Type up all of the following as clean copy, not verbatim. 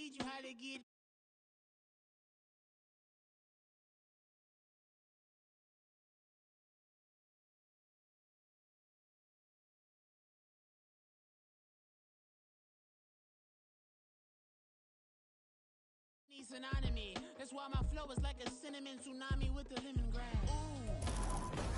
teach you how to get synonymy. That's why my flow is like a cinnamon tsunami with the lemongrass. Ooh.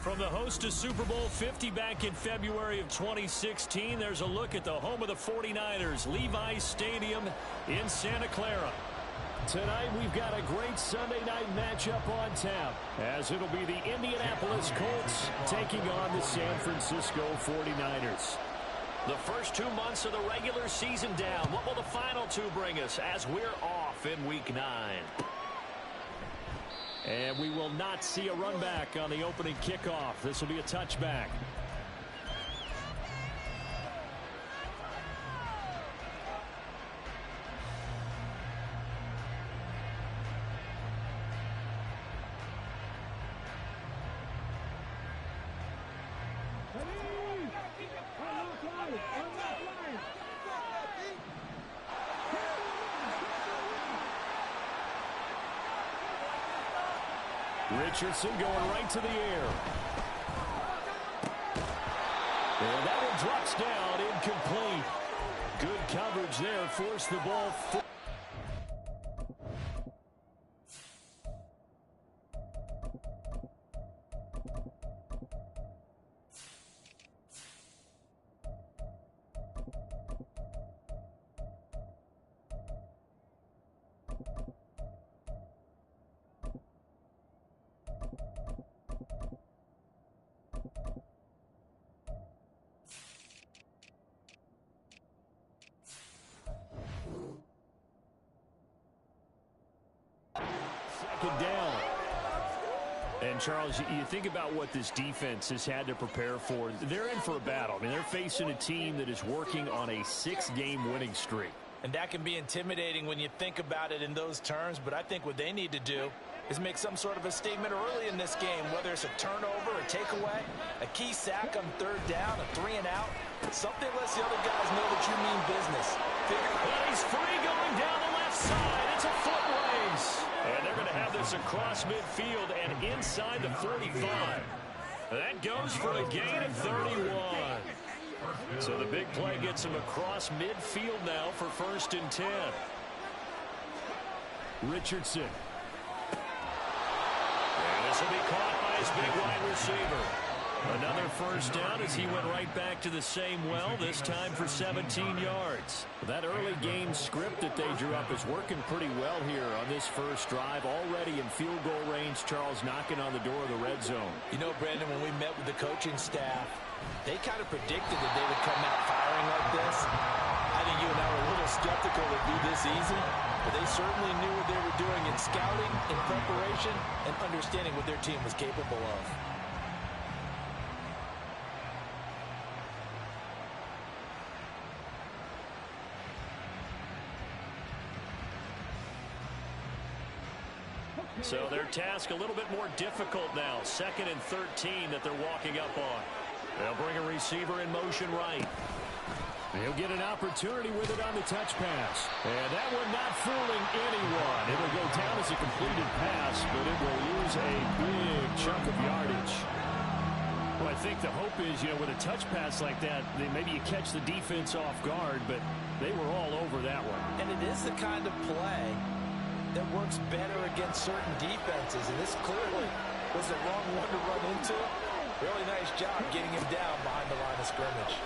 From the host to Super Bowl 50 back in February of 2016, there's a look at the home of the 49ers, Levi's Stadium in Santa Clara. Tonight we've got a great Sunday night matchup on tap, as it'll be the Indianapolis Colts taking on the San Francisco 49ers. The first 2 months of the regular season down. What will the final two bring us as we're off in Week 9? And we will not see a run back on the opening kickoff. This will be a touchback. Richardson going right to the air. And that one drops down, incomplete. Good coverage there, forced the ball forward. Down. And, Charles, you think about what this defense has had to prepare for. They're in for a battle. I mean, they're facing a team that is working on a 6-game winning streak. And that can be intimidating when you think about it in those terms, but I think what they need to do is make some sort of a statement early in this game, whether it's a turnover, a takeaway, a key sack on third down, a 3-and-out, something lets the other guys know that you mean business. Well, he's free going down the left side. It's a foot race. And they're going to have this across midfield and inside the 45. That goes for a gain of 31. So the big play gets him across midfield now for 1st and 10. Richardson. And this will be caught by his big wide receiver. Another first down as he went right back to the same well, this time for 17 yards. That early game script that they drew up is working pretty well here on this first drive. Already in field goal range, Charles knocking on the door of the red zone. You know, Brandon, when we met with the coaching staff, they kind of predicted that they would come out firing like this. I think you and I were a little skeptical it would be this easy, but they certainly knew what they were doing in scouting, in preparation, and understanding what their team was capable of. So their task a little bit more difficult now. 2nd and 13 that they're walking up on. They'll bring a receiver in motion right. He'll get an opportunity with it on the touch pass. And that one not fooling anyone. It'll go down as a completed pass, but it will lose a big chunk of yardage. Well, I think the hope is, with a touch pass like that, maybe you catch the defense off guard, but they were all over that one. And it is the kind of play that works better against certain defenses, and this clearly was the wrong one to run into. Really nice job getting him down behind the line of scrimmage.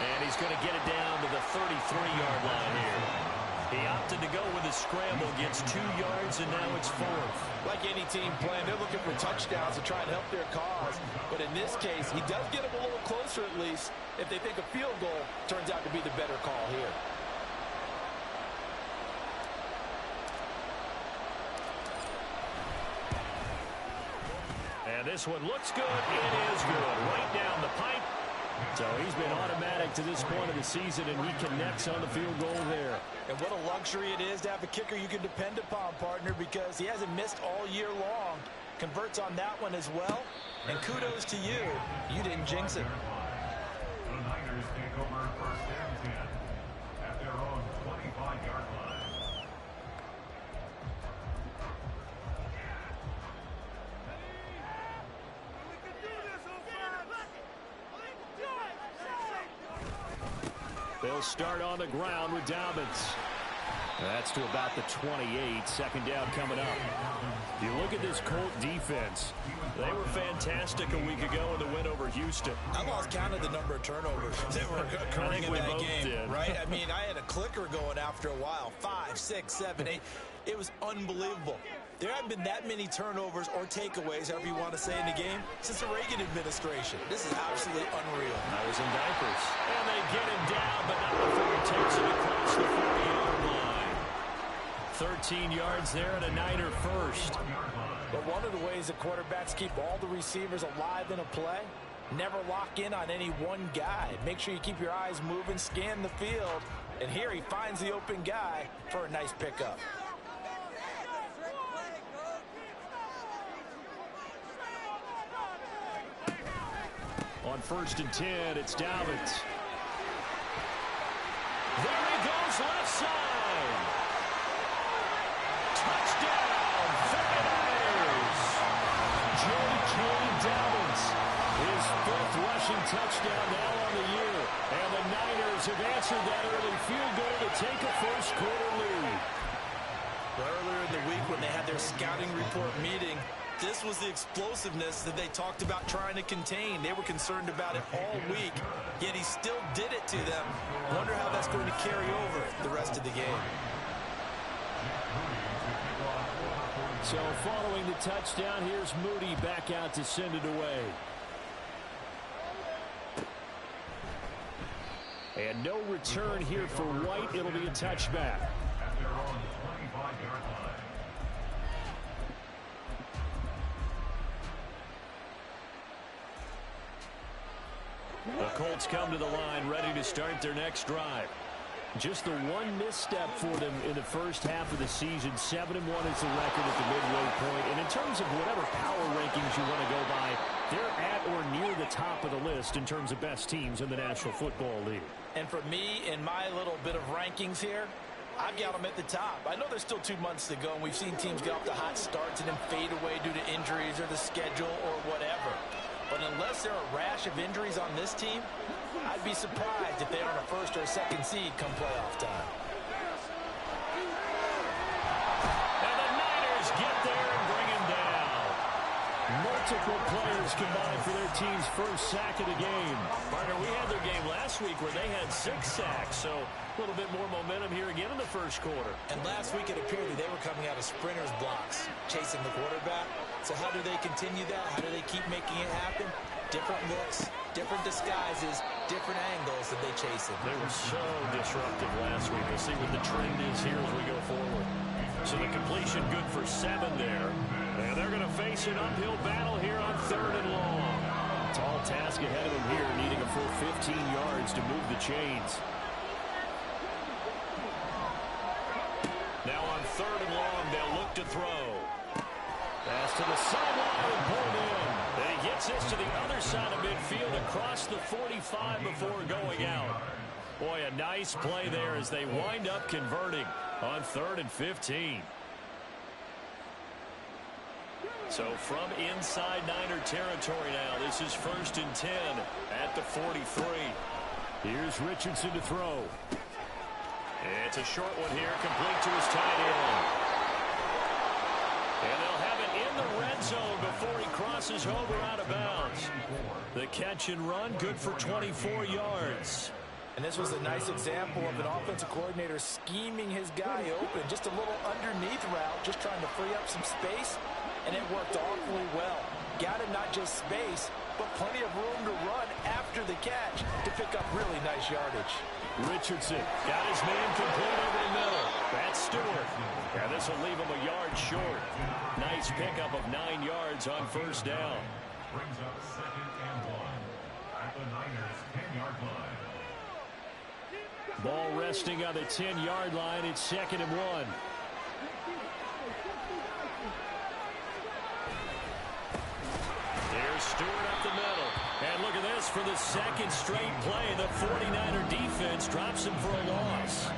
And he's going to get it down to the 33-yard line here. He opted to go with a scramble, gets 2 yards, and now it's 4th. Like any team playing, they're looking for touchdowns to try and help their cause. But in this case, he does get them a little closer at least if they think a field goal turns out to be the better call here. And this one looks good. It is good. Right down the pipe. So he's been automatic to this point of the season, and he connects on the field goal there. And what a luxury it is to have a kicker you can depend upon, partner, because he hasn't missed all year long. Converts on that one as well. And kudos to you. You didn't jinx it. The Niners take over 1st and 10 They'll start on the ground with Dobbins. That's to about the 28. Second down coming up. You look at this Colt defense. They were fantastic a week ago in the win over Houston. I lost count of the number of turnovers that were occurring in that game, right? I mean, I had a clicker going after a while. 5, 6, 7, 8. It was unbelievable. There haven't been that many turnovers or takeaways, however you want to say, in the game since the Reagan administration. This is absolutely unreal. I was in diapers. And they get him down, but not before he takes it across the 40-yard line. 13 yards there and a Niner first. But one of the ways the quarterbacks keep all the receivers alive in a play, never lock in on any one guy. Make sure you keep your eyes moving, scan the field, and here he finds the open guy for a nice pickup. On 1st and 10, it's Dobbins. There he goes, left side. Touchdown, 49ers. J.K. Dobbins, his 5th rushing touchdown now on the year. And the Niners have answered that early field goal to take a first-quarter lead. Earlier in the week when they had their scouting report meeting, this was the explosiveness that they talked about trying to contain. They were concerned about it all week, yet he still did it to them. Wonder how that's going to carry over the rest of the game. So following the touchdown, here's Moody back out to send it away. And no return here for White. It'll be a touchback. The Colts come to the line, ready to start their next drive. Just the one misstep for them in the first half of the season. 7-1 is the record at the midway point. And in terms of whatever power rankings you want to go by, they're at or near the top of the list in terms of best teams in the National Football League. And for me, in my little bit of rankings here, I've got them at the top. I know there's still 2 months to go, and we've seen teams get off to hot starts and then fade away due to injuries or the schedule or whatever. But unless there are a rash of injuries on this team, I'd be surprised if they aren't a 1st or a 2nd seed come playoff time. And the Niners get there and bring him down. Multiple players combined for their team's first sack of the game. Partner, we had their game last week where they had 6 sacks, so a little bit more momentum here again in the first quarter. And last week it appeared that they were coming out of sprinters blocks, chasing the quarterback. So how do they continue that? How do they keep making it happen? Different looks, different disguises, different angles that they chase it. They were so disruptive last week. We'll see what the trend is here as we go forward. So the completion good for 7 there. And they're going to face an uphill battle here on 3rd and long. Tall task ahead of them here, needing a full 15 yards to move the chains. Now on 3rd and long, they'll look to throw. Pass to the sideline and pulled in. And he gets this to the other side of midfield across the 45 before going out. Boy, a nice play there as they wind up converting on 3rd and 15. So from inside Niner territory now, this is 1st and 10 at the 43. Here's Richardson to throw. It's a short one here, complete to his tight end. And they'll have it in the red zone before he crosses over out of bounds. The catch and run, good for 24 yards. And this was a nice example of an offensive coordinator scheming his guy open. Just a little underneath route, just trying to free up some space. And it worked awfully well. Got him not just space, but plenty of room to run after the catch to pick up really nice yardage. Richardson got his man complete over the middle. That's Stewart. And this will leave him a yard short. Nice pickup of 9 yards on 1st down. Brings up 2nd and 1 at the Niners' 10-yard line. Ball resting on the 10-yard line. It's 2nd and 1. There's Stewart up the middle. And look at this, for the 2nd straight play, the 49er defense drops him for a loss.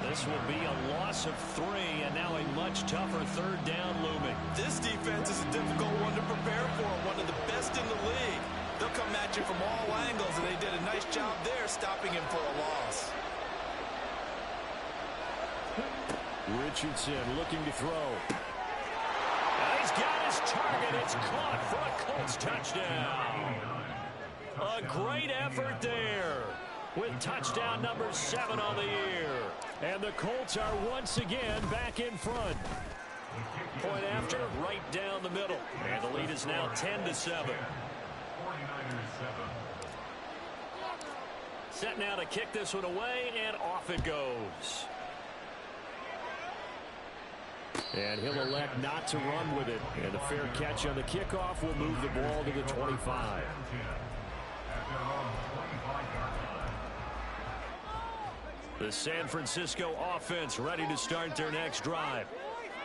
This will be a loss of 3, and now a much tougher 3rd down looming. This defense is a difficult one to prepare for, one of the best in the league. They'll come at you from all angles, and they did a nice job there stopping him for a loss. Richardson looking to throw. He's got his target. It's caught for a Colts touchdown. A great effort there with touchdown number 7 on the year. And the Colts are once again back in front. Point after, right down the middle. And the lead is now 10-7. Set now to kick this one away, and off it goes. And he'll elect not to run with it. And a fair catch on the kickoff will move the ball to the 25. The San Francisco offense ready to start their next drive.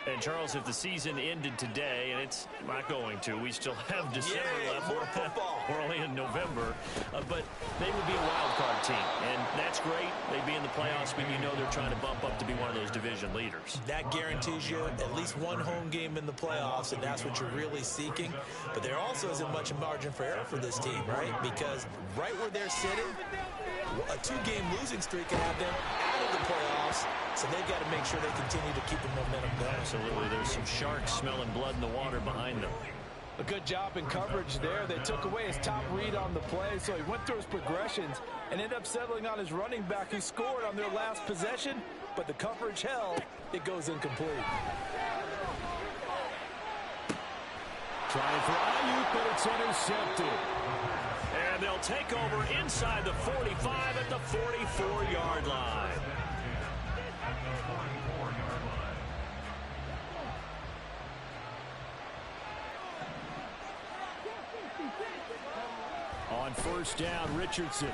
And, Charles, if the season ended today, and it's not going to, we still have December left. More football. We're only in November. But they would be a wild card team. And that's great. They'd be in the playoffs, but you know they're trying to bump up to be one of those division leaders. That guarantees you at least one home game in the playoffs, and that's what you're really seeking. But there also isn't much margin for error for this team, right? Because right where they're sitting, a 2-game losing streak can have them out of the playoffs, so they've got to make sure they continue to keep the momentum going. Absolutely. There's some sharks smelling blood in the water behind them. A good job in coverage there. They took away his top read on the play, so he went through his progressions and ended up settling on his running back who scored on their last possession, but the coverage held. It goes incomplete. Trying for Ayuk, but it's intercepted. And they'll take over inside the 45 at the 44-yard line. On first down, Richardson.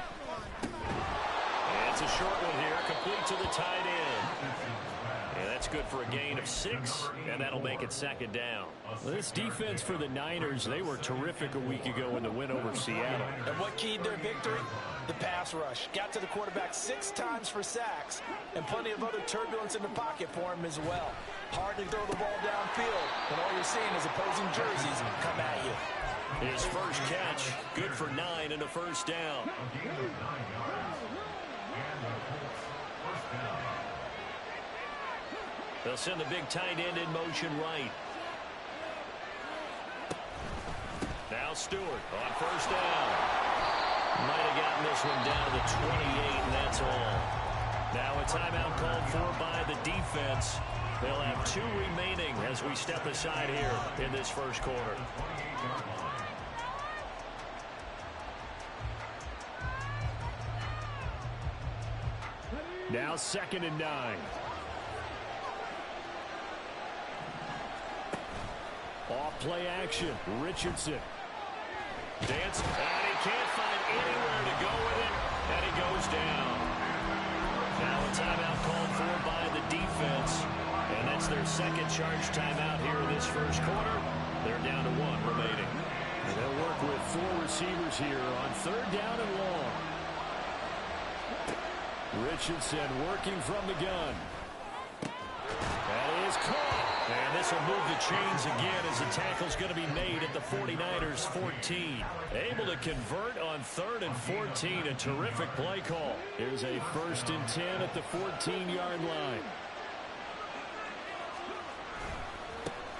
And it's a short one here, complete to the tight end. And that's good for a gain of 6, and that'll make it second down. Well, this defense for the Niners, they were terrific a week ago in the win over Seattle. And what keyed their victory? The pass rush. Got to the quarterback 6 times for sacks, and plenty of other turbulence in the pocket for him as well. Hard to throw the ball downfield, and all you're seeing is opposing jerseys come at you. His first catch, good for 9 and a first down. They'll send the big tight end in motion right. Now Stewart on first down. Might have gotten this one down to the 28, and that's all. Now a timeout called for by the defense. They'll have 2 remaining as we step aside here in this first quarter. Now 2nd and 9. Off play action. Richardson. Dance. And he can't find anywhere to go with it. And he goes down. Now a timeout called for by the defense. And that's their second charge timeout here in this first quarter. They're down to 1 remaining. And they'll work with 4 receivers here on 3rd down and long. Richardson working from the gun. That is caught. And this will move the chains again as the tackle's going to be made at the 49ers 14. Able to convert on 3rd and 14. A terrific play call. Here's a 1st and 10 at the 14-yard line.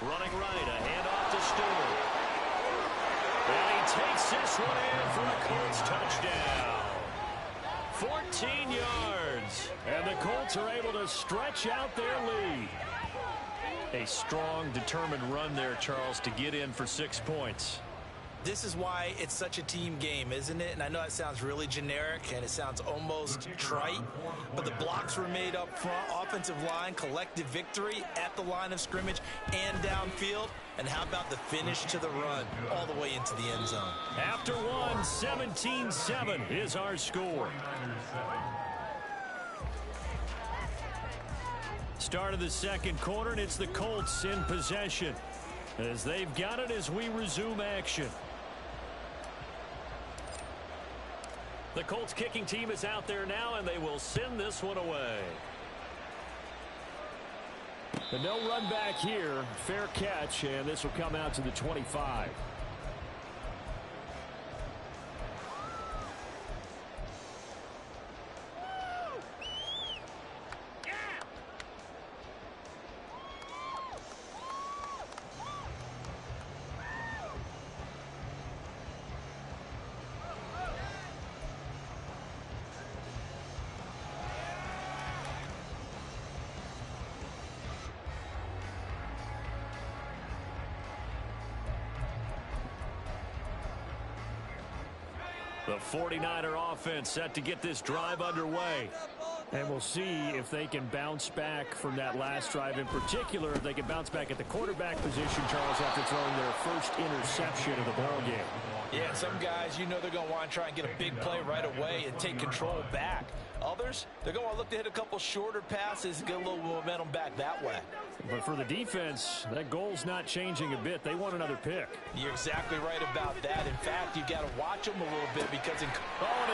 Running right, a handoff to Stewart. And he takes this one in for a Colts touchdown. 14 yards. And the Colts are able to stretch out their lead. A strong, determined run there, Charles, to get in for 6 points. This is why it's such a team game, isn't it? And I know it sounds really generic and it sounds almost trite, but the blocks were made up front, offensive line, collective victory at the line of scrimmage and downfield. And how about the finish to the run all the way into the end zone? After 1, 17-7 is our score. Start of the second quarter, and it's the Colts in possession as they've got it as we resume action. The Colts kicking team is out there now, and they will send this one away. And no run back here. Fair catch, and this will come out to the 25. The 49er offense set to get this drive underway. And we'll see if they can bounce back from that last drive. In particular, if they can bounce back at the quarterback position, Charles, after throwing their first interception of the ball game. Yeah, some guys, you know they're going to want to try and get a big play right away and take control back. Others, they're going to look to hit a couple shorter passes and get a little momentum back that way. But for the defense, that goal's not changing a bit. They want another pick. You're exactly right about that. In fact, you've got to watch them a little bit because... and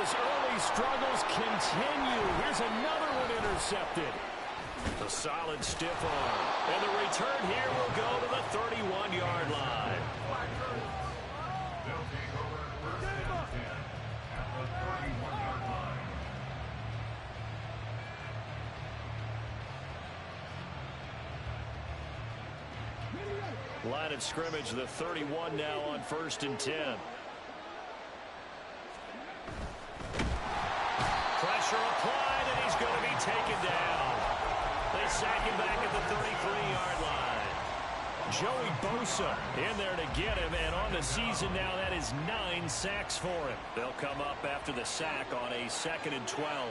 his early struggles continue. Here's another one intercepted. A solid stiff arm. And the return here will go to the 31-yard line. They'll take over first and 10 at the 31-yard line. Line of scrimmage, the 31 now on 1st and 10. Pressure applied, and he's going to be taken down. They sack him back at the 33-yard line. Joey Bosa in there to get him, and on the season now, that is 9 sacks for him. They'll come up after the sack on a 2nd and 12.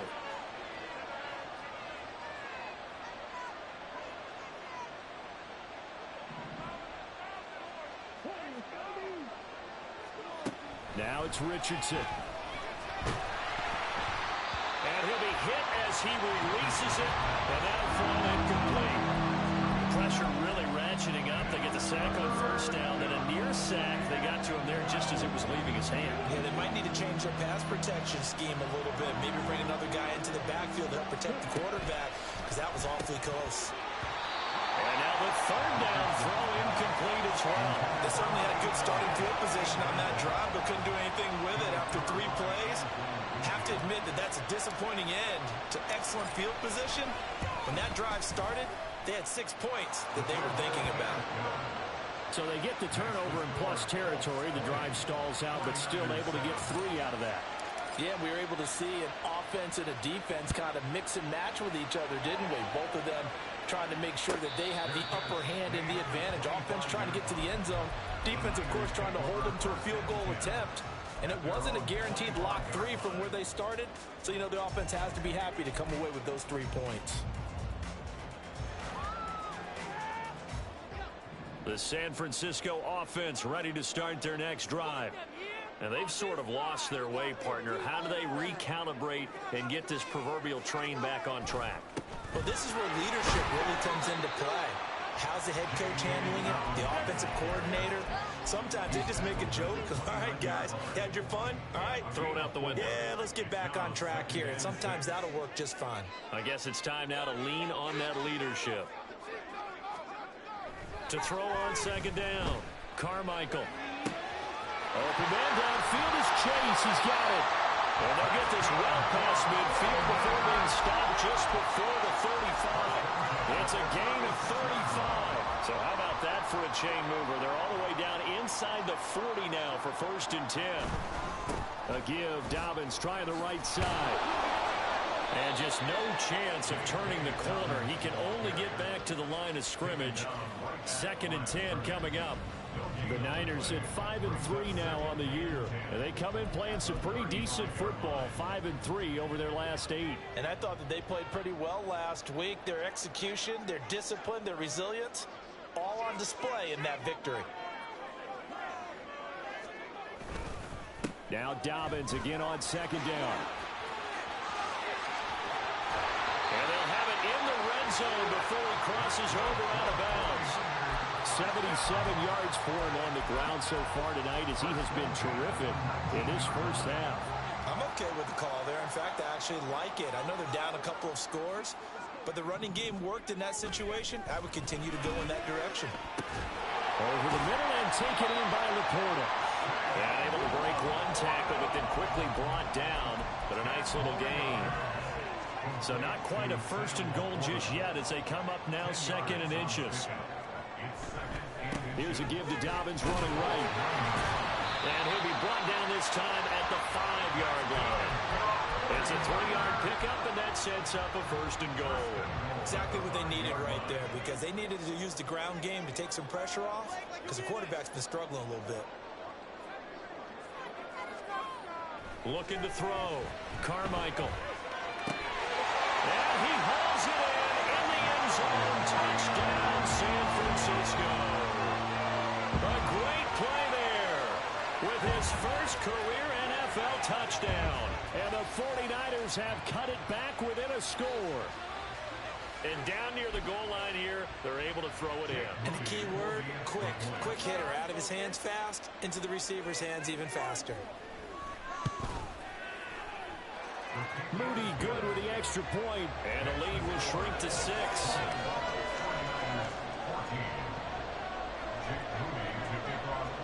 Now it's Richardson. And he'll be hit as he releases it, and that'll fall incomplete. Pressure really ratcheting up. They get the sack on 1st down, then a near sack. They got to him there just as it was leaving his hand. Yeah, they might need to change their pass protection scheme a little bit. Maybe bring another guy into the backfield to help protect the quarterback, because that was awfully close. And now the 3rd down throw incomplete as well. They certainly had good starting field position on that drive, but couldn't do anything with it after 3 plays. Have to admit that that's a disappointing end to excellent field position. When that drive started, they had 6 points that they were thinking about. So they get the turnover in plus territory. The drive stalls out, but still able to get 3 out of that. Yeah, we were able to see an offense and a defense kind of mix and match with each other, didn't we? Both of them trying to make sure that they have the upper hand and the advantage. Offense trying to get to the end zone. Defense, of course, trying to hold them to a field goal attempt. And it wasn't a guaranteed lock 3 from where they started. So, you know, the offense has to be happy to come away with those 3 points. The San Francisco offense ready to start their next drive. And they've sort of lost their way, partner. How do they recalibrate and get this proverbial train back on track? Well, this is where leadership really comes into play. How's the head coach handling it? The offensive coordinator? Sometimes they just make a joke. All right, guys, you had your fun? All right. Throw it out the window. Yeah, let's get back on track here. And sometimes that'll work just fine. I guess it's time now to lean on that leadership. To throw on 2nd down, Carmichael. Open man downfield is Chase. He's got it. And they'll get this well past midfield before being stopped just before the 35. It's a gain of 35. So how about that for a chain mover? They're all the way down inside the 40 now for 1st and 10. A give. Dobbins trying the right side. And just no chance of turning the corner. He can only get back to the line of scrimmage. 2nd and 10 coming up. The Niners at 5-3 now on the year. And they come in playing some pretty decent football, 5-3 over their last 8. And I thought that they played pretty well last week. Their execution, their discipline, their resilience, all on display in that victory. Now Dobbins again on 2nd down. And they'll have it in the red zone before he crosses over out of bounds. 77 yards for him on the ground so far tonight as he has been terrific in this first half. I'm okay with the call there. In fact, I actually like it. I know they're down a couple of scores, but the running game worked in that situation. I would continue to go in that direction. Over the middle and taken in by Laporta. Yeah, able to break one tackle, but then quickly brought down. But a nice little gain. So not quite a 1st and goal just yet as they come up now 2nd and inches. Here's a give to Dobbins running right. And he'll be brought down this time at the 5-yard line. It's a 3-yard pickup, and that sets up a 1st and goal. Exactly what they needed right there, because they needed to use the ground game to take some pressure off, because the quarterback's been struggling a little bit. Looking to throw. Carmichael. And he hauls it in the end zone. Touchdown, San Francisco. A great play there with his first career NFL touchdown. And the 49ers have cut it back within a score. And down near the goal line here, they're able to throw it in. And the key word, quick. Quick hitter. Out of his hands fast, into the receiver's hands even faster. Moody good with the extra point, and the lead will shrink to 6.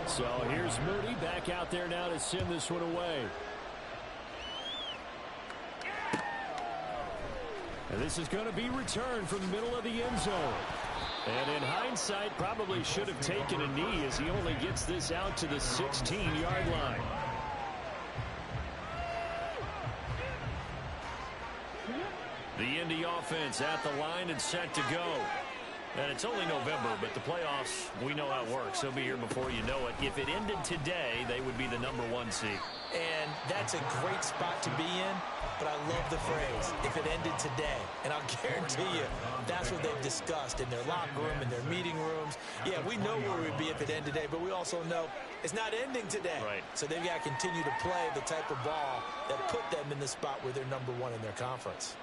So here's Moody back out there now to send this one away. And this is going to be returned from the middle of the end zone. And in hindsight, probably should have taken a knee as he only gets this out to the 16-yard line. The Indy offense at the line and set to go. And it's only November, but the playoffs, we know how it works. They'll be here before you know it. If it ended today, they would be the #1 seed. And that's a great spot to be in, but I love the phrase, if it ended today. And I'll guarantee you, that's what they've discussed in their locker room, in their meeting rooms. Yeah, we know where we'd be if it ended today, but we also know it's not ending today. Right. So they've got to continue to play the type of ball that put them in the spot where they're #1 in their conference.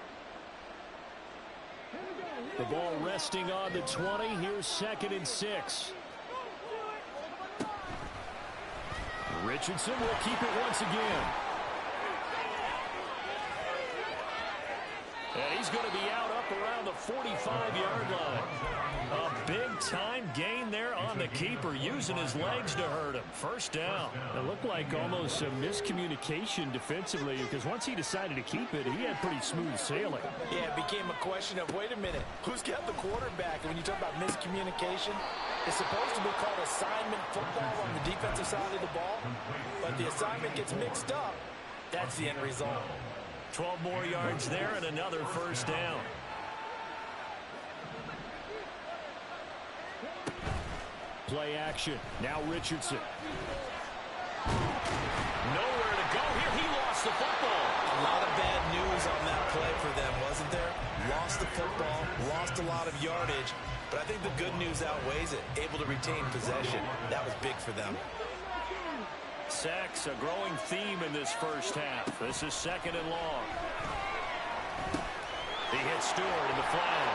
The ball resting on the 20. Here's 2nd and 6. Richardson will keep it once again. And he's going to be out up around the 45-yard line. A big-time gain there on the keeper, using his legs to hurt him. First down. It looked like almost a miscommunication defensively, because once he decided to keep it, he had pretty smooth sailing. Yeah, it became a question of, wait a minute, who's got the quarterback? And when you talk about miscommunication, it's supposed to be called assignment football on the defensive side of the ball, but the assignment gets mixed up. That's the end result. 12 more yards there and another first down. Play action. Now Richardson. Nowhere to go here. He lost the football. A lot of bad news on that play for them, wasn't there? Lost the football, lost a lot of yardage, but I think the good news outweighs it. Able to retain possession. That was big for them. Sacks, a growing theme in this first half. This is 2nd and long. He hits Stewart in the flag.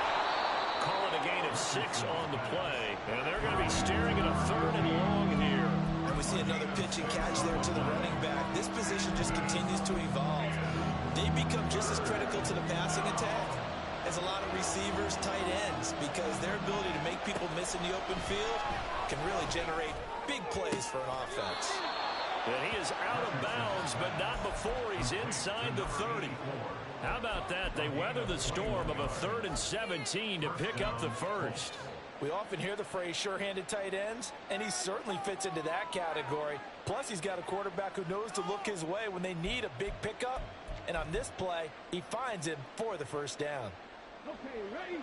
Call it a gain of 6 on the play. And they're going to be staring at a 3rd and long here. And we see another pitch and catch there to the running back. This position just continues to evolve. They become just as critical to the passing attack as a lot of receivers, tight ends, because their ability to make people miss in the open field can really generate big plays for an offense. And he is out of bounds, but not before he's inside the 30. How about that? They weather the storm of a 3rd and 17 to pick up the first. We often hear the phrase sure-handed tight ends, and he certainly fits into that category. Plus, he's got a quarterback who knows to look his way when they need a big pickup. And on this play, he finds him for the first down. Okay, ready?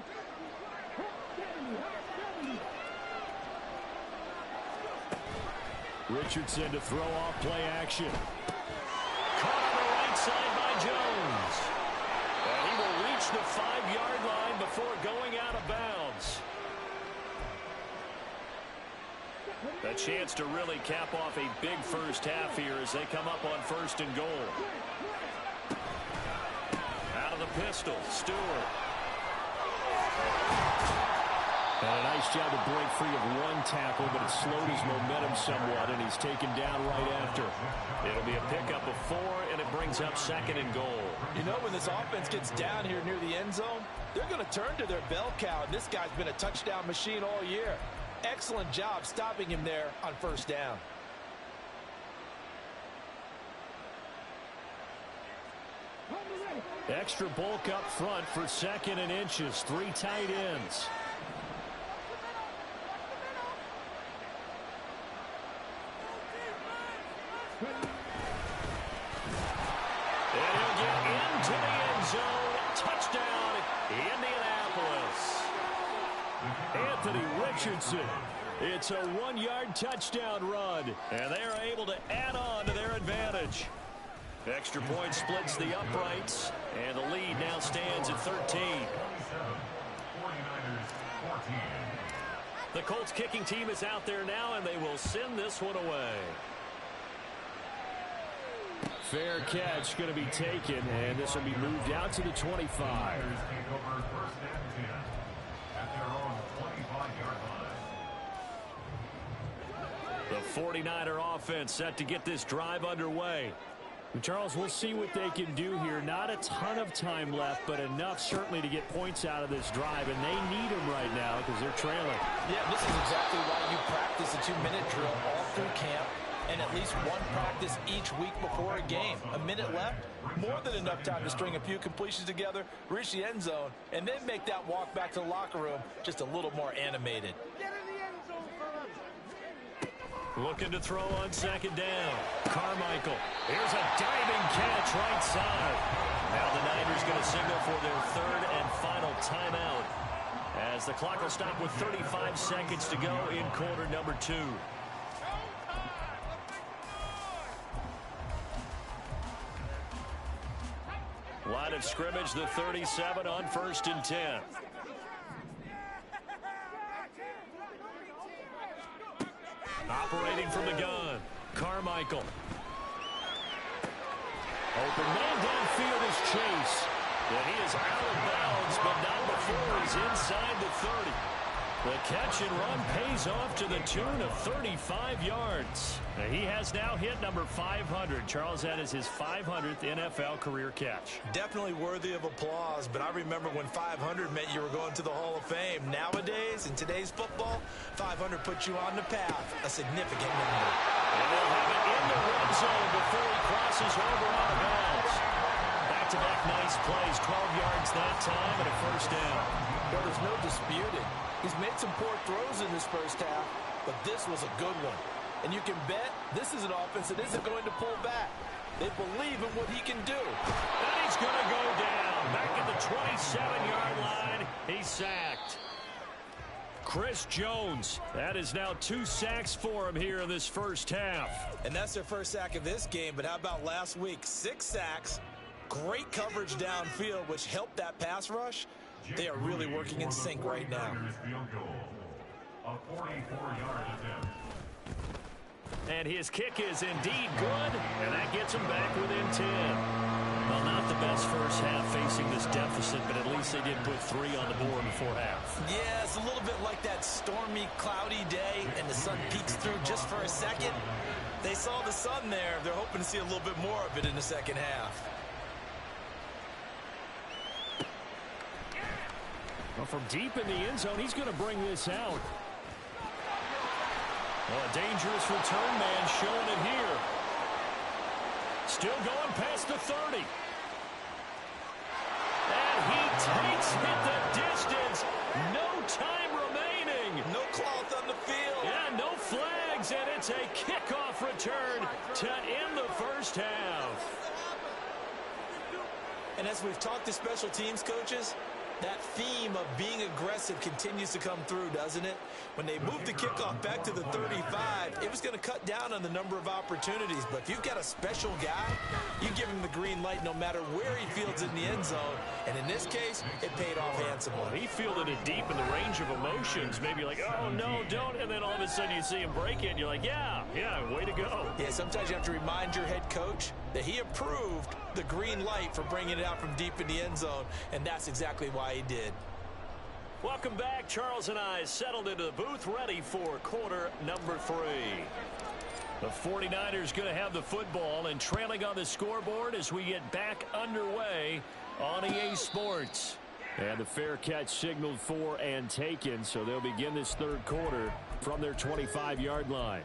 Richardson to throw off play action. Caught on the right side by Jones. And he will reach the 5-yard line before going out of bounds. A chance to really cap off a big first half here as they come up on 1st and goal. Out of the pistol, Stewart. And a nice job to break free of one tackle, but it slowed his momentum somewhat, and he's taken down right after. It'll be a pickup of 4, and it brings up 2nd and goal. You know, when this offense gets down here near the end zone, they're going to turn to their bell cow, and this guy's been a touchdown machine all year. Excellent job stopping him there on 1st down. Extra bulk up front for 2nd and inches. 3 tight ends. And he'll get into the end zone. Touchdown, Indianapolis. Anthony Richardson. It's a 1-yard touchdown run, and they are able to add on to their advantage. Extra point splits the uprights, and the lead now stands at 13. 49ers 14. The Colts kicking team is out there now, and they will send this one away. Fair catch going to be taken, and this will be moved out to the 25. Take over first and 10 at their own 25-yard line. The 49er offense set to get this drive underway. Charles, we'll see what they can do here. Not a ton of time left, but enough certainly to get points out of this drive, and they need them right now because they're trailing. Yeah, this is exactly why you practice a 2-minute drill all through camp and at least one practice each week before a game. A minute left, more than enough time to string a few completions together, reach the end zone, and then make that walk back to the locker room just a little more animated. Looking to throw on second down. Carmichael. Here's a diving catch right side. Now the Niners going to signal for their third and final timeout as the clock will stop with 35 seconds to go in quarter number 2. Line of scrimmage, the 37 on 1st and 10. Operating from the gun, Carmichael. Open man downfield is Chase. And he is out of bounds, but not before he's inside the 30. The catch and run pays off to the tune of 35 yards. He has now hit number 500. Charles, that is his 500th NFL career catch. Definitely worthy of applause, but I remember when 500 meant you were going to the Hall of Fame. Nowadays, in today's football, 500 puts you on the path, a significant number. And they'll have it in the red zone before he crosses over out of bounds. Back-to-back nice plays, 12 yards that time, and a first down. Well, there's no disputing. He's made some poor throws in this first half, but this was a good one. And you can bet this is an offense that isn't going to pull back. They believe in what he can do. And he's going to go down. Back at the 27-yard line. He's sacked. Chris Jones. That is now 2 sacks for him here in this first half. And that's their first sack of this game, but how about last week? 6 sacks, great coverage downfield, which helped that pass rush. They are really working in sync right now. A 44-yard attempt. And his kick is indeed good, and that gets him back within 10. Well, not the best first half facing this deficit, but at least they did put 3 on the board before half. Yeah, it's a little bit like that stormy, cloudy day, and the sun peeks through just for a second. They saw the sun there. They're hoping to see a little bit more of it in the second half. Well, from deep in the end zone, he's going to bring this out. Well, a dangerous return man showing it here. Still going past the 30. And he takes it the distance. No time remaining. No cloth on the field. Yeah, no flags, and it's a kickoff return to end the first half. And as we've talked to special teams coaches, that theme of being aggressive continues to come through, doesn't it? When they moved the kickoff back to the 35, it was going to cut down on the number of opportunities. But if you've got a special guy, you give him the green light no matter where he fields in the end zone. And in this case, it paid off handsomely. He fielded it deep in the range of emotions. Maybe like, oh, no, don't. And then all of a sudden you see him break it, and you're like, yeah, way to go. Yeah, sometimes you have to remind your head coach that he approved the green light for bringing it out from deep in the end zone, and that's exactly why he did. Welcome back. Charles and I settled into the booth, ready for quarter number 3. The 49ers going to have the football and trailing on the scoreboard as we get back underway on EA Sports. And the fair catch signaled for and taken, so they'll begin this third quarter from their 25-yard line.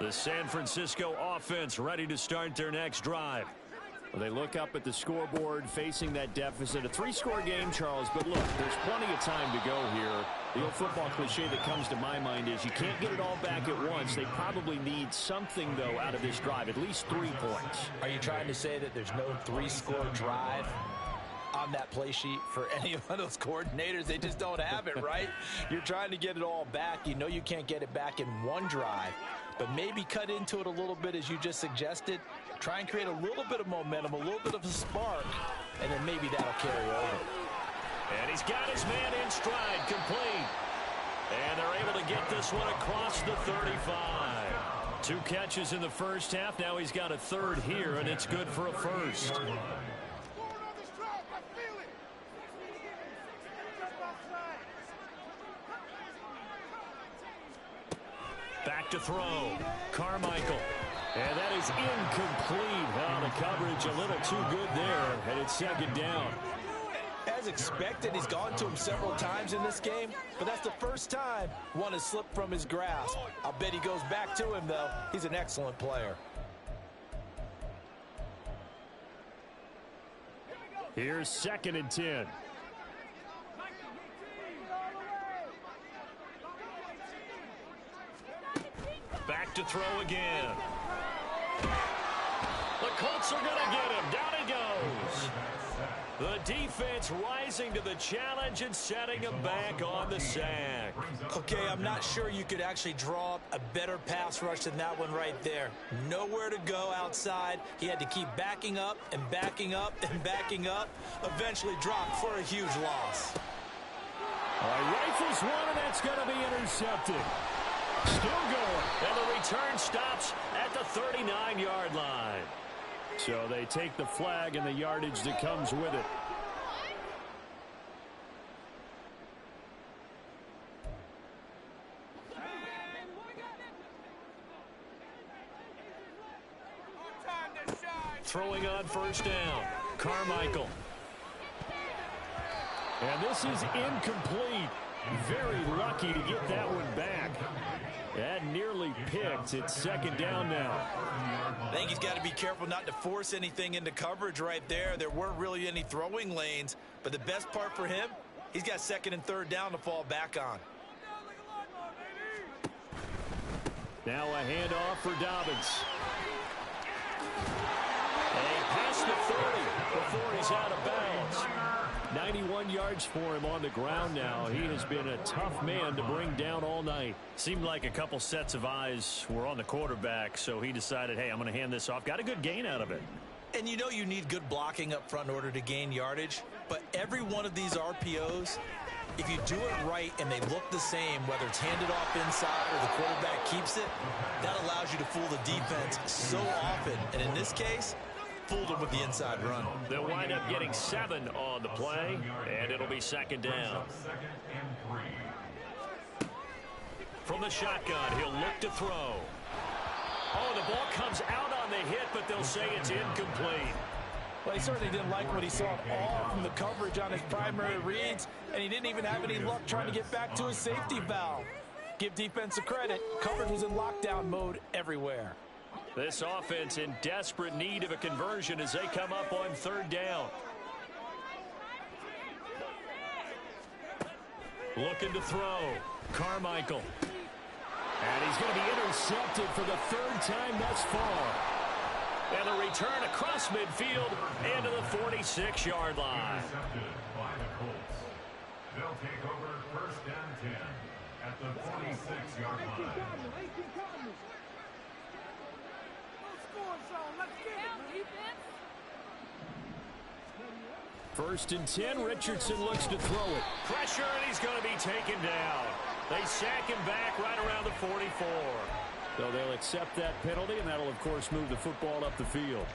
The San Francisco offense ready to start their next drive. Well, they look up at the scoreboard facing that deficit. A 3-score game, Charles, but look, there's plenty of time to go here. The old football cliche that comes to my mind is you can't get it all back at once. They probably need something, though, out of this drive, at least 3 points. Are you trying to say that there's no 3-score drive? on that play sheet for any one of those coordinators. They just don't have it, right? You're trying to get it all back. You know you can't get it back in one drive, but maybe cut into it a little bit as you just suggested. Try and create a little bit of momentum, a little bit of a spark, and then maybe that'll carry over. And he's got his man in stride, complete. And they're able to get this one across the 35. 2 catches in the first half. Now he's got a third here, and it's good for a first. Back to throw. Carmichael. And that is incomplete. Oh, the coverage a little too good there, and it's second down. As expected, he's gone to him several times in this game, but that's the first time one has slipped from his grasp. I'll bet he goes back to him, though. He's an excellent player. Here's 2nd and 10. Back to throw again. The Colts are going to get him. Down he goes. The defense rising to the challenge and setting him back on the sack. Okay, I'm not sure you could actually draw up a better pass rush than that one right there. Nowhere to go outside. He had to keep backing up and backing up and backing up. Eventually dropped for a huge loss. All right, rifles one, and that's going to be intercepted. Still going. And the return stops at the 39-yard line. So they take the flag and the yardage that comes with it. Throwing on first down. Carmichael. And this is incomplete. Very lucky to get that one back. That nearly picked. It's second down now. I think he's got to be careful not to force anything into coverage right there. There weren't really any throwing lanes, but the best part for him, he's got 2nd and 3rd down to fall back on. Now a handoff for Dobbins. And past the 30 before he's out of bounds. 91 yards for him on the ground now. He has been a tough man to bring down all night. Seemed like a couple sets of eyes were on the quarterback, so he decided, hey, I'm going to hand this off. Got a good gain out of it. And you know you need good blocking up front in order to gain yardage, but every one of these RPOs, if you do it right and they look the same, whether it's handed off inside or the quarterback keeps it, that allows you to fool the defense so often. And in this case, fooled him with the inside run. They'll wind up getting 7 on the play, and it'll be second down. From the shotgun, he'll look to throw. Oh, the ball comes out on the hit, but they'll say it's incomplete. Well, he certainly didn't like what he saw at all from the coverage on his primary reads, and he didn't even have any luck trying to get back to his safety valve. Give defense a credit. Coverage was in lockdown mode everywhere. This offense in desperate need of a conversion as they come up on 3rd down. Looking to throw. Carmichael. And he's going to be intercepted for the 3rd time thus far. And the return across midfield into the 46-yard line. By the Colts. They'll take over 1st and 10 at the 46-yard line. First and 10, Richardson looks to throw it. Pressure, and he's going to be taken down. They sack him back right around the 44. So they'll accept that penalty, and that'll, of course, move the football up the field.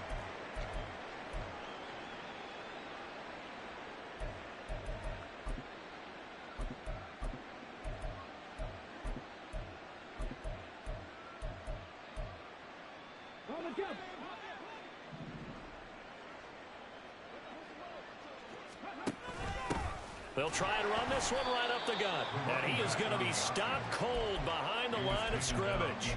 They'll try and run this one right up the gut. And he is going to be stopped cold behind the line of scrimmage.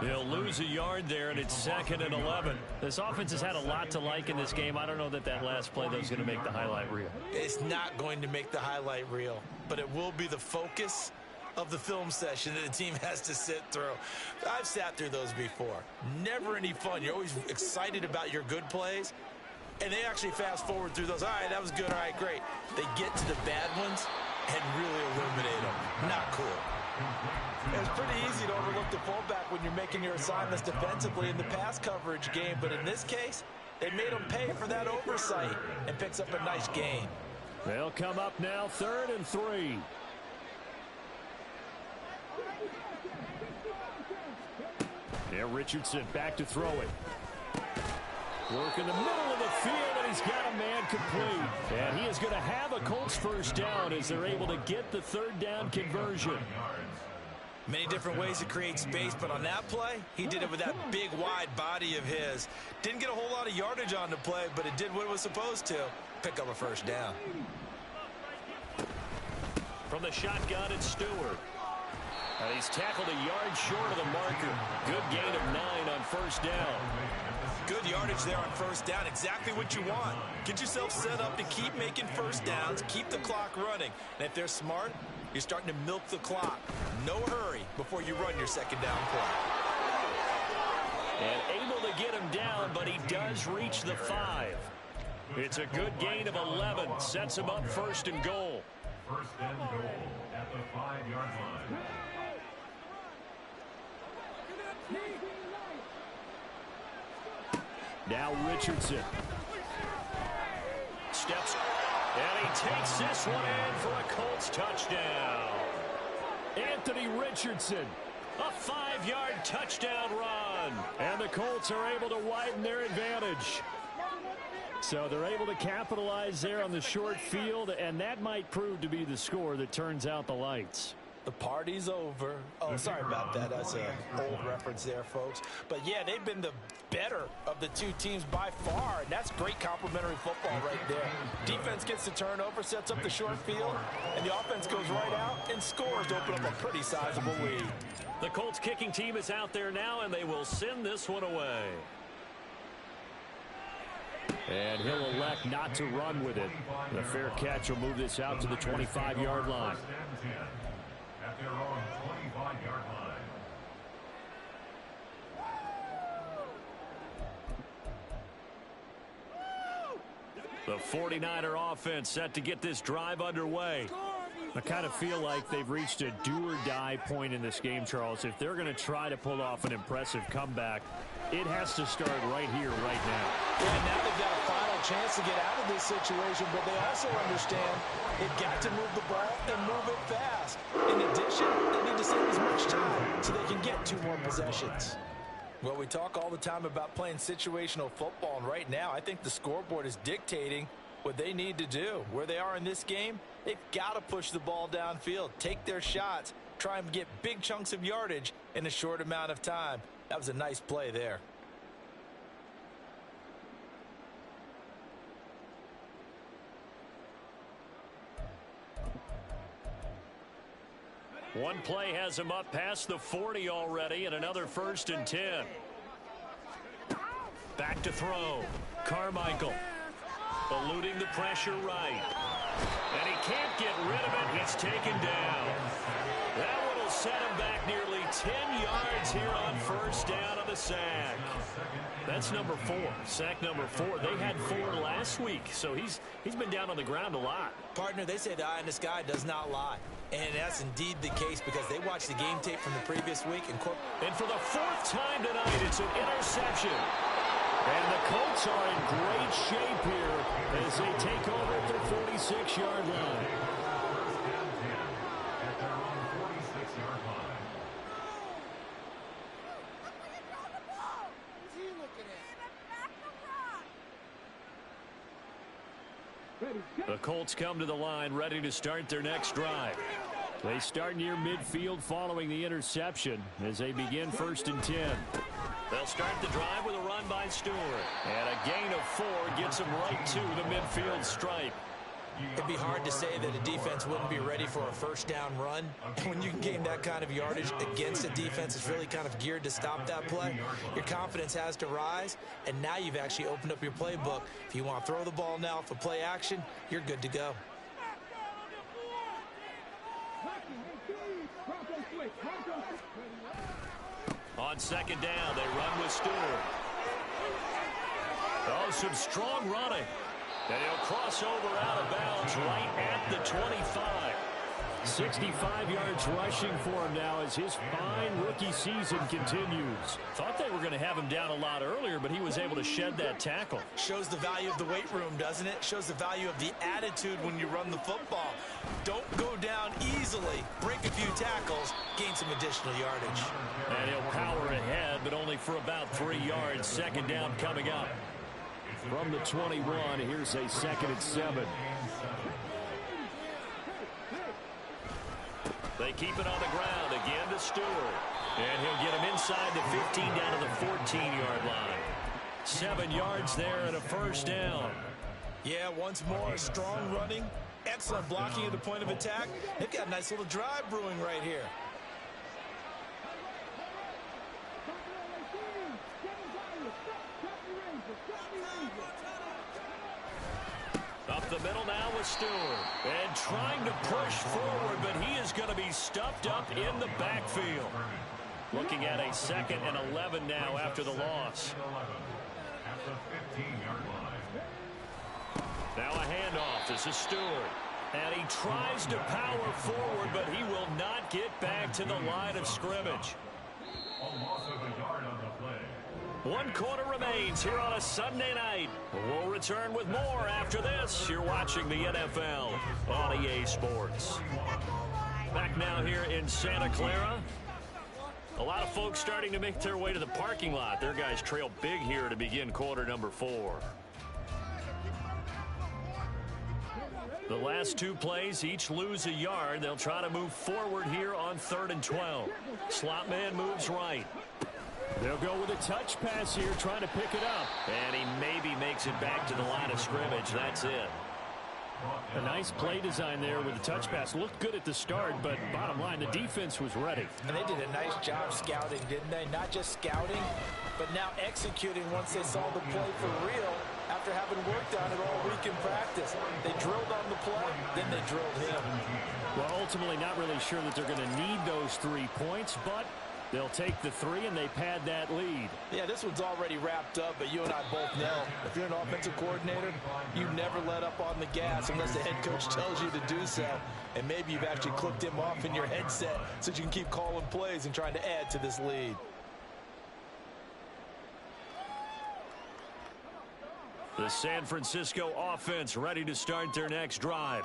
They'll lose a yard there, and it's 2nd and 11. This offense has had a lot to like in this game. I don't know that last play, though, is going to make the highlight reel. It's not going to make the highlight reel, but it will be the focus of the film session that the team has to sit through. I've sat through those before. Never any fun. You're always excited about your good plays. And they actually fast forward through those. All right, that was good. All right, great. They get to the bad ones and really eliminate them. Not cool. It's pretty easy to overlook the fullback when you're making your assignments defensively in the pass coverage game. But in this case, they made them pay for that oversight and picks up a nice gain. They'll come up now 3rd and 3. Yeah, Richardson back to throw it. Work in the middle of the field, and he's got a man complete. And he is going to have a Colts first down as they're able to get the 3rd down conversion. Many different ways to create space, but on that play, he did it with that big, wide body of his. Didn't get a whole lot of yardage on the play, but it did what it was supposed to. Pick up a first down. From the shotgun, it's Stewart. And he's tackled a yard short of the marker. Good gain of 9 on first down. Good yardage there on first down. Exactly what you want. Get yourself set up to keep making first downs, keep the clock running. And if they're smart, you're starting to milk the clock. No hurry before you run your second down play. And able to get him down, but he does reach the 5. It's a good gain of 11. Sets him up 1st and goal. 1st and goal at the 5-yard line. Now Richardson. Steps, and he takes this one in for a Colts touchdown. Anthony Richardson, a 5-yard touchdown run. And the Colts are able to widen their advantage. So they're able to capitalize there on the short field, and that might prove to be the score that turns out the lights. The party's over. Oh, sorry about that. That's an old reference there, folks. But, yeah, they've been the better of the two teams by far, and that's great complimentary football right there. Defense gets the turnover, sets up the short field, and the offense goes right out and scores to open up a pretty sizable lead. The Colts kicking team is out there now, and they will send this one away. And he'll elect not to run with it. The fair catch will move this out to the 25-yard line. At their own 25-yard line. The 49er offense set to get this drive underway. I kind of feel like they've reached a do-or-die point in this game, Charles. If they're going to try to pull off an impressive comeback, it has to start right here, right now. Yeah, now they've got a final chance to get out of this situation, but they also understand they've got to move the ball and move it fast. In addition, they need to save as much time so they can get 2 more possessions. Well, we talk all the time about playing situational football, and right now I think the scoreboard is dictating what they need to do. Where they are in this game, they've got to push the ball downfield, take their shots, try and get big chunks of yardage in a short amount of time. That was a nice play there. One play has him up past the 40 already, and another 1st and 10. Back to throw. Carmichael eluding the pressure right. And he can't get rid of it. He's taken down. That one will set him back nearly 10 yards here on first down on the sack. That's number 4. Sack number 4. They had 4 last week, so he's been down on the ground a lot. Partner, they say the eye in the sky does not lie. And that's indeed the case because they watched the game tape from the previous week. And for the 4th time tonight, it's an interception. And the Colts are in great shape here as they take over at their 46-yard line. At their own 46-yard line. The Colts come to the line ready to start their next drive. They start near midfield following the interception as they begin 1st and 10. They'll start the drive with a run by Stewart. And a gain of 4 gets them right to the midfield stripe. It'd be hard to say that a defense wouldn't be ready for a first down run. When you can gain that kind of yardage against a defense that's really kind of geared to stop that play, your confidence has to rise, and now you've actually opened up your playbook. If you want to throw the ball now for play action, you're good to go. On 2nd down, they run with Stewart. Oh, some strong running. And he'll cross over out of bounds right at the 25. 65 yards rushing for him now as his fine rookie season continues. Thought they were going to have him down a lot earlier, but he was able to shed that tackle. Shows the value of the weight room, doesn't it? Shows the value of the attitude when you run the football. Don't go down easily. Break a few tackles. Gain some additional yardage. And he'll power ahead, but only for about 3 yards. Second down coming up. From the 21, here's a 2nd and 7. They keep it on the ground again to Stewart. And he'll get him inside the 15 down to the 14-yard line. 7 yards there and a first down. Yeah, once more, strong running, excellent blocking at the point of attack. They've got a nice little drive brewing right here. Up the middle now with Stewart. And trying to push forward, but he is going to be stuffed up in the backfield. Looking at a 2nd and 11 now after the loss. At the 15-yard line. Now a handoff. This is Stewart. And he tries to power forward, but he will not get back to the line of scrimmage. A loss of a yard on the play. 1 quarter remains here on a Sunday night. We'll return with more after this. You're watching the NFL on EA Sports. Back now here in Santa Clara. A lot of folks starting to make their way to the parking lot. Their guys trail big here to begin quarter number 4. The last 2 plays each lose a yard. They'll try to move forward here on 3rd and 12. Slot man moves right. They'll go with a touch pass here, trying to pick it up. And he maybe makes it back to the line of scrimmage. That's it. A nice play design there with the touch pass. Looked good at the start, but bottom line, the defense was ready. And they did a nice job scouting, didn't they? Not just scouting, but now executing once they saw the play for real after having worked on it all week in practice. They drilled on the play, then they drilled him. Well, ultimately not really sure that they're going to need those 3 points, but they'll take the 3 and they pad that lead. Yeah, this one's already wrapped up, but you and I both know if you're an offensive coordinator, you never let up on the gas unless the head coach tells you to do so. And maybe you've actually clicked him off in your headset so you can keep calling plays and trying to add to this lead. The San Francisco offense ready to start their next drive.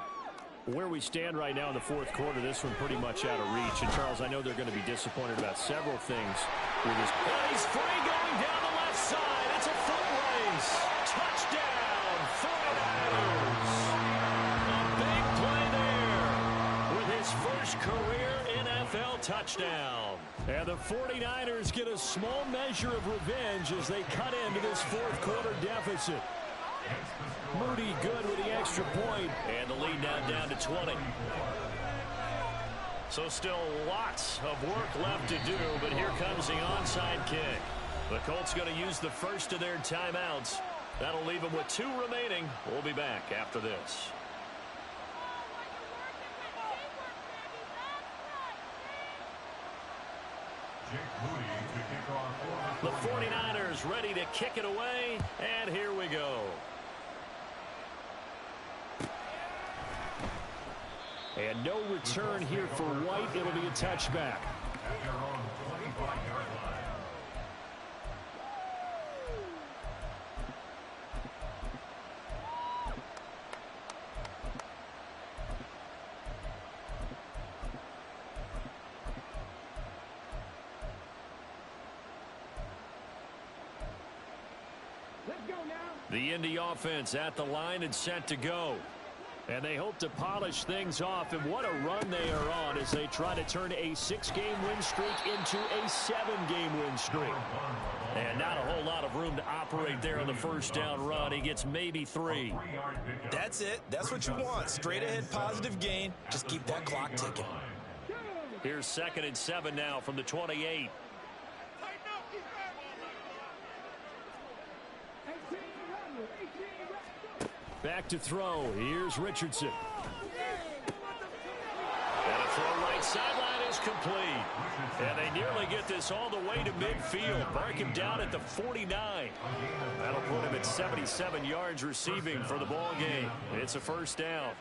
Where we stand right now in the 4th quarter, this one pretty much out of reach. And, Charles, I know they're going to be disappointed about several things with this. And he's free going down the left side. It's a foot race. Touchdown, 49ers. A big play there with his first career NFL touchdown. And the 49ers get a small measure of revenge as they cut into this 4th quarter deficit. Moody good with the extra point. And the lead now down to 20. So still lots of work left to do, but here comes the onside kick. The Colts going to use the first of their timeouts. That'll leave them with 2 remaining. We'll be back after this. The 49ers ready to kick it away, and here we go. And no return here for White. It'll be a touchback. At their own 25-yard line. The Indy offense at the line and set to go. And they hope to polish things off. And what a run they are on as they try to turn a 6-game win streak into a 7-game win streak. And not a whole lot of room to operate there on the first down run. He gets maybe 3. That's it. That's what you want. Straight ahead positive gain. Just keep that clock ticking. Here's 2nd and 7 now from the 28. Back to throw. Here's Richardson. And a throw right sideline is complete. And they nearly get this all the way to midfield. Mark him down at the 49. That'll put him at 77 yards receiving for the ball game. It's a first down.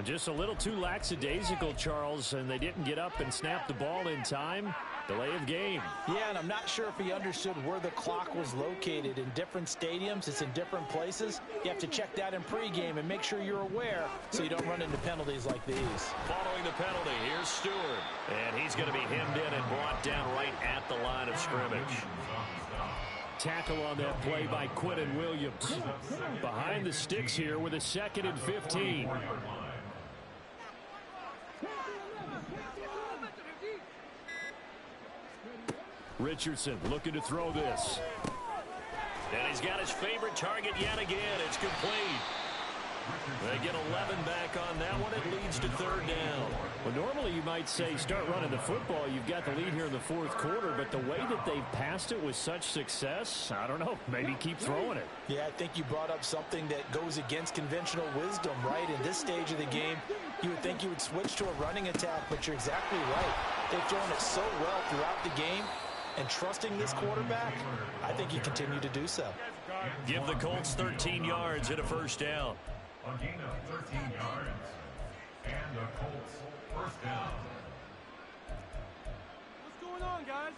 Just a little too lackadaisical, Charles, and they didn't get up and snap the ball in time. Delay of game. Yeah, and I'm not sure if he understood where the clock was located. In different stadiums, it's in different places. You have to check that in pregame and make sure you're aware so you don't run into penalties like these. Following the penalty, here's Stewart. And he's going to be hemmed in and brought down right at the line of scrimmage. Tackle on that play by Quinnen Williams. Behind the sticks here with a 2nd and 15. Richardson looking to throw this. And he's got his favorite target yet again. It's complete. They get 11 back on that one. It leads to 3rd down. Well, normally you might say start running the football. You've got the lead here in the 4th quarter. But the way that they've passed it with such success, I don't know, maybe keep throwing it. Yeah, I think you brought up something that goes against conventional wisdom, right? In this stage of the game, you would think you would switch to a running attack, but you're exactly right. They've thrown it so well throughout the game. And trusting this quarterback, I think you continue to do so. Give the Colts 13 yards and a first down. A gain of 13 yards. And the Colts first down. What's going on, guys?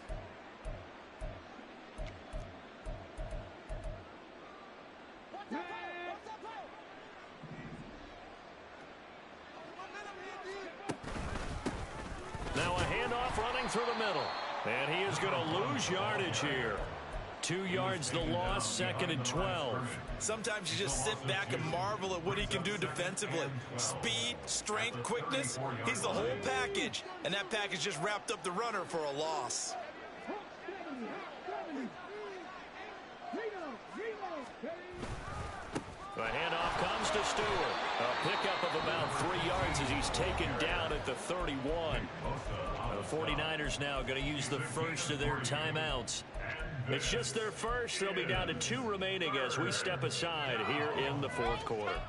Now a handoff running through the middle. And he is going to lose yardage here. 2 yards the loss, 2nd and 12. Sometimes you just sit back and marvel at what he can do defensively. Speed, strength, quickness, he's the whole package. And that package just wrapped up the runner for a loss. The handoff comes to Stewart. A pickup of about 3 yards as he's taken down at the 31. The 49ers now going to use the first of their timeouts. It's just their first. They'll be down to 2 remaining as we step aside here in the 4th quarter.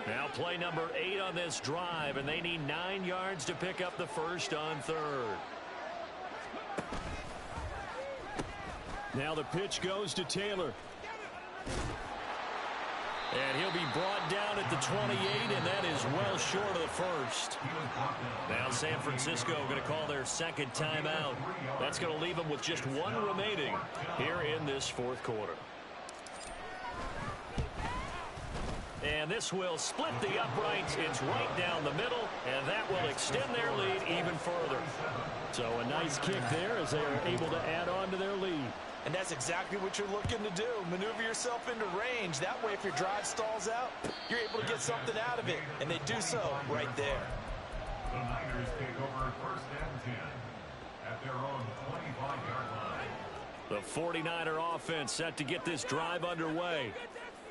Now play number 8 on this drive, and they need 9 yards to pick up the first on 3rd. Now the pitch goes to Taylor. And he'll be brought down at the 28, and that is well short of the first. Now San Francisco going to call their 2nd timeout. That's going to leave them with just 1 remaining here in this 4th quarter. And this will split the uprights. It's right down the middle, and that will extend their lead even further. So a nice kick there as they are able to add on to their lead. And that's exactly what you're looking to do. Maneuver yourself into range. That way, if your drive stalls out, you're able to get something out of it. And they do so right there. The Niners take over 1st and 10 at their own 25-yard line. The 49er offense set to get this drive underway.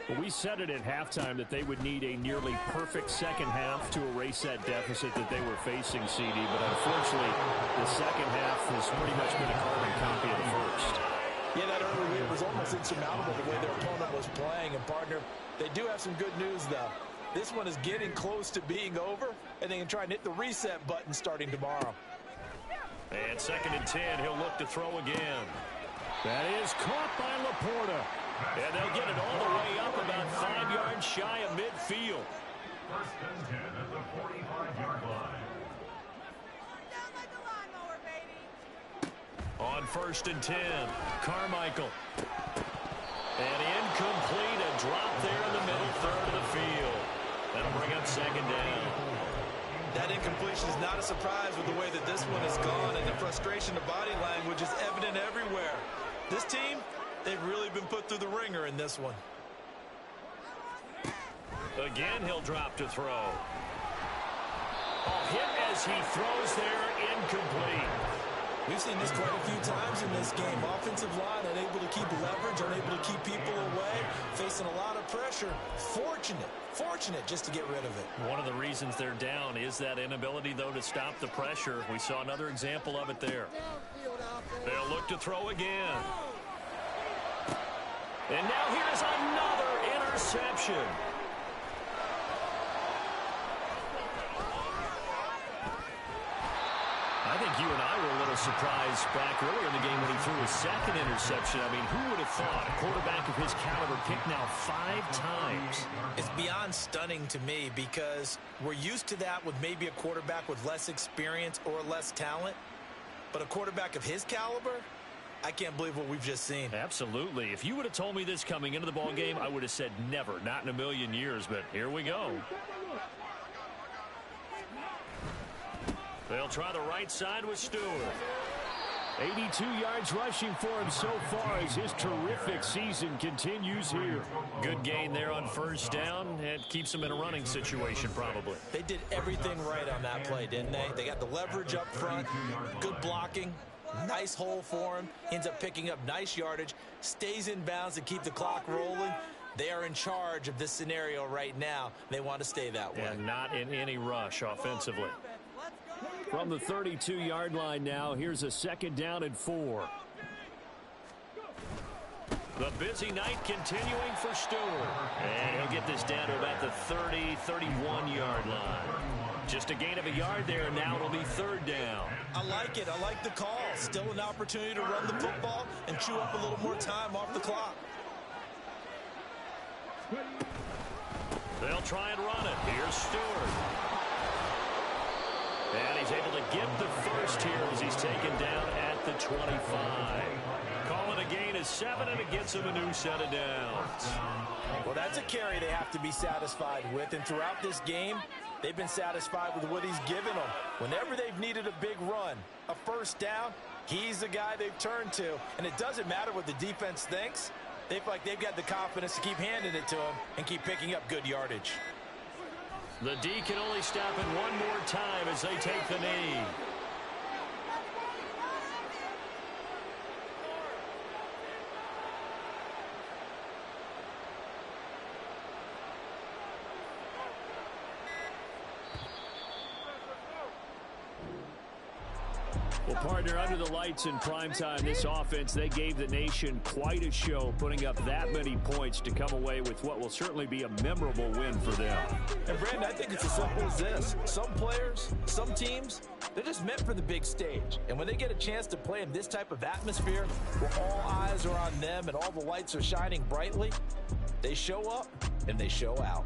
Well, we said it at halftime that they would need a nearly perfect second half to erase that deficit that they were facing, CD. But unfortunately, the second half has pretty much been a carbon copy of the first. Yeah, that early lead was almost insurmountable the way their opponent was playing. And, partner, they do have some good news, though. This one is getting close to being over, and they can try and hit the reset button starting tomorrow. And 2nd and 10, he'll look to throw again. That is caught by Laporta. And they'll get it all the way up about 5 yards shy of midfield. 1st and 10 at the 45-yard line. Down like a lawnmower, baby. On 1st and 10, Carmichael. And incomplete, a drop there in the middle 3rd of the field. That'll bring up 2nd down. That incompletion is not a surprise with the way that this one has gone, and the frustration of body language is evident everywhere. This team, they've really been put through the ringer in this one. Again, he'll drop to throw. A hit as he throws there, incomplete. We've seen this quite a few times in this game. Offensive line unable to keep leverage, unable to keep people away, facing a lot of pressure. Fortunate just to get rid of it. One of the reasons they're down is that inability, though, to stop the pressure. We saw another example of it there. They'll look to throw again. And now here's another interception. I think you and I were a little surprised back earlier in the game when he threw his second interception. I mean, who would have thought a quarterback of his caliber picked now 5 times? It's beyond stunning to me because we're used to that with maybe a quarterback with less experience or less talent. But a quarterback of his caliber, I can't believe what we've just seen. Absolutely. If you would have told me this coming into the ball game, I would have said never, not in a million years. But here we go. They'll try the right side with Stewart. 82 yards rushing for him so far as his terrific season continues here. Good gain there on first down. It keeps him in a running situation probably. They did everything right on that play, didn't they? They got the leverage up front, good blocking, nice hole for him, ends up picking up nice yardage, stays in bounds to keep the clock rolling. They are in charge of this scenario right now. They want to stay that way. And not in any rush offensively. From the 32-yard line now, here's a 2nd down and 4. The busy night continuing for Stewart. And he'll get this down to about the 30, 31-yard line. Just a gain of a yard there, and now it'll be 3rd down. I like it. I like the call. Still an opportunity to run the football and chew up a little more time off the clock. They'll try and run it. Here's Stewart. And he's able to get the first here as he's taken down at the 25. Call it a gain of 7, and it gets him a new set of downs. Well, that's a carry they have to be satisfied with. And throughout this game, they've been satisfied with what he's given them. Whenever they've needed a big run, a first down, he's the guy they've turned to. And it doesn't matter what the defense thinks. They feel like they've got the confidence to keep handing it to him and keep picking up good yardage. The D can only stop it one more time as they take the knee. Well, partner, under the lights in primetime, this offense, they gave the nation quite a show, putting up that many points to come away with what will certainly be a memorable win for them. And, Brandon, I think it's as simple as this. Some players, some teams, they're just meant for the big stage. And when they get a chance to play in this type of atmosphere where all eyes are on them and all the lights are shining brightly, they show up and they show out.